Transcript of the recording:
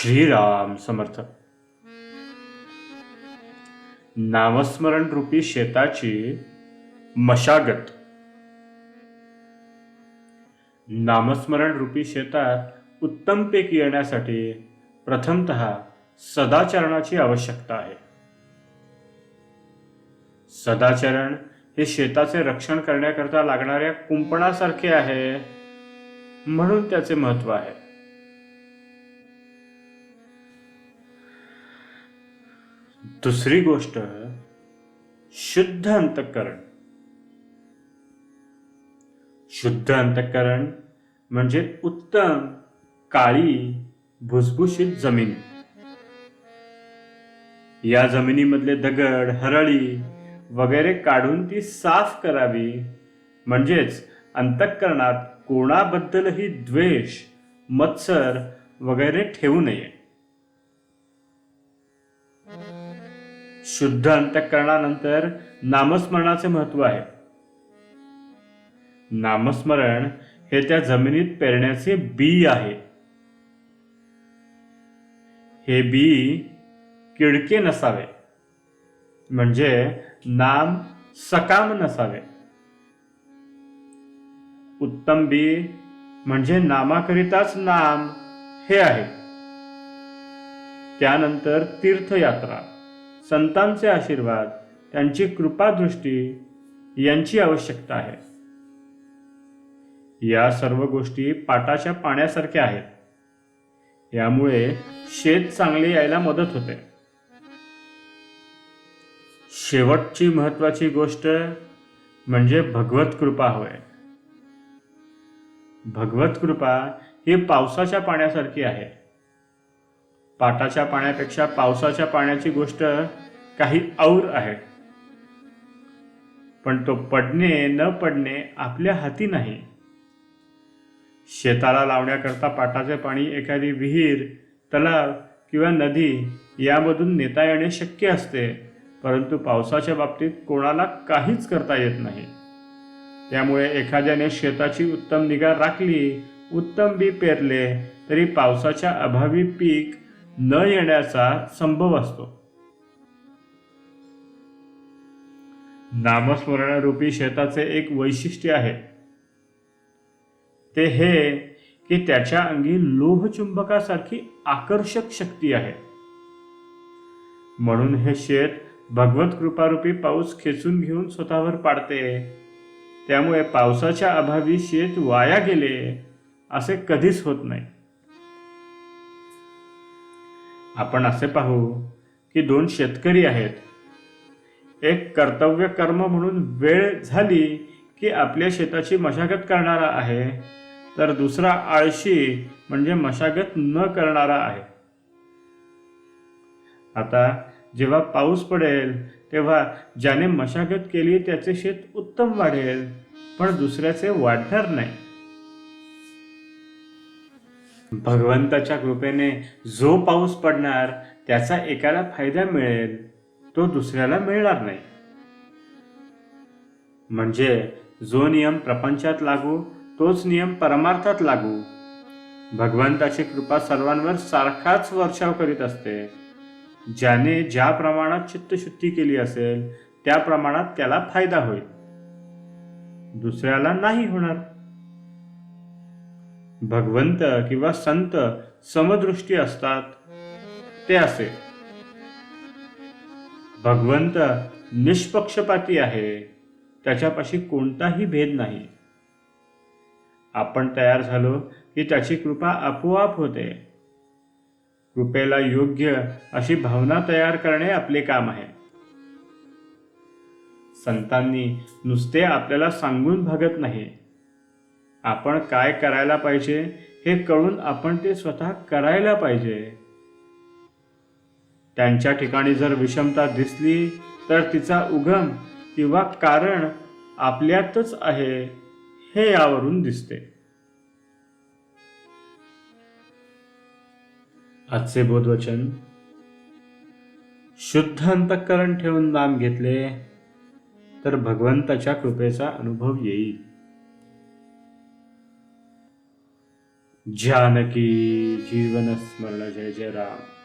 श्रीराम समर्थ. नामस्मरण रूपी शेताची मशागत. नामस्मरण रूपी शेतात उत्तम पीक येण्यासाठी प्रथमतः सदाचरणाची आवश्यकता आहे. सदाचरण हे शेताचे रक्षण करण्याकरता लागणाऱ्या कुंपणासारखे आहे, म्हणून त्याचे महत्व आहे. दुसरी गोष्ट, शुद्ध अंतःकरण. शुद्ध अंतःकरण म्हणजे उत्तम काळी भुसभुशीत जमीन. या जमिनीमधले दगड, हरळी वगैरे काढून ती साफ करावी. म्हणजेच अंतःकरणात कोणाबद्दलही द्वेष, मत्सर वगैरे ठेवू नये. शुद्ध अंतःकरणानंतर नामस्मरणाचे महत्व आहे. नामस्मरण हे त्या जमिनीत पेरण्याचे बी आहे. हे बी किडके नसावे, म्हणजे नाम सकाम नसावे. उत्तम बी म्हणजे नामाकरिताच नाम हे आहे. त्यानंतर तीर्थयात्रा, संतांचे आशीर्वाद, त्यांची कृपादृष्टी यांची आवश्यकता आहे. या सर्व गोष्टी पाटाच्या पाण्यासारख्या आहेत. यामुळे शेत चांगले यायला मदत होते. शेवटची महत्वाची गोष्ट म्हणजे भगवत कृपा होय. भगवत कृपा ही पावसाच्या पाण्यासारखी आहे. पाटाच्या पाण्यापेक्षा पावसाच्या पाण्याची गोष्ट काही और आहे. पण तो पडणे न पडणे आपल्या हाती नाही. शेताला लावण्याकरता पाटाचे पाणी एखादी विहीर, तलाव किंवा नदी यामधून नेता येणे शक्य असते, परंतु पावसाच्या बाबतीत कोणाला काहीच करता येत नाही. त्यामुळे एखाद्याने शेताची उत्तम निगा राखली, उत्तम बी पेरले, तरी पावसाच्या अभावी पीक न येण्याचा संभव असतो. नामस्मरणरूपी शेताचे एक वैशिष्ट्य आहे. ते हे की त्याच्या अंगी लोहचुंबकासारखी आकर्षक शक्ती आहे. म्हणून हे शेत भगवत कृपारूपी पाऊस खेचून घेऊन स्वतःवर पाडते. त्यामुळे पावसाच्या अभावी शेत वाया गेले असे कधीच होत नाही. आपण असे पाहू की दोन शेतकरी आहेत. एक कर्तव्य कर्म म्हणून वेळ झाली की आपल्या शेताची मशागत करणारा आहे, तर दुसरा आळशी म्हणजे मशागत न करणारा आहे. आता जेव्हा पाऊस पडेल तेव्हा ज्याने मशागत केली त्याचे शेत उत्तम वाढेल, पण दुसऱ्याचे वाढणार नाही. भगवंताच्या कृपेने जो पाऊस पडणार त्याचा एकाला फायदा मिळेल, तो दुसऱ्याला मिळणार नाही. म्हणजे जो नियम प्रपंचात लागू तोच नियम परमार्थात लागू. भगवंताची कृपा सर्वांवर सारखाच वर्षाव करीत असते. ज्याने ज्या प्रमाणात चित्तशुद्धी केली असेल त्या प्रमाणात त्याला फायदा होईल, दुसऱ्याला नाही होणार. भगवंत किंवा संत समदृष्टी असतात ते असे. भगवंत निष्पक्षपाती आहे, त्याच्यापाशी कोणताही भेद नाही. आपण तयार झालो की त्याची कृपा आपोआप होते. कृपेला योग्य अशी भावना तयार करणे आपले काम आहे. संतांनी नुसते आपल्याला सांगून भागत नाही. आपण काय करायला पाहिजे हे कळून आपण ते स्वतः करायला पाहिजे. त्यांच्या ठिकाणी जर विषमता दिसली तर तिचा उगम किंवा कारण आपल्यातच आहे हे यावरून दिसते. आजचे बोधवचन: शुद्ध अंतःकरण ठेवून नाम घेतले तर भगवंताच्या कृपेचा अनुभव येईल. जानकी जीवन स्मरण जय जय राम.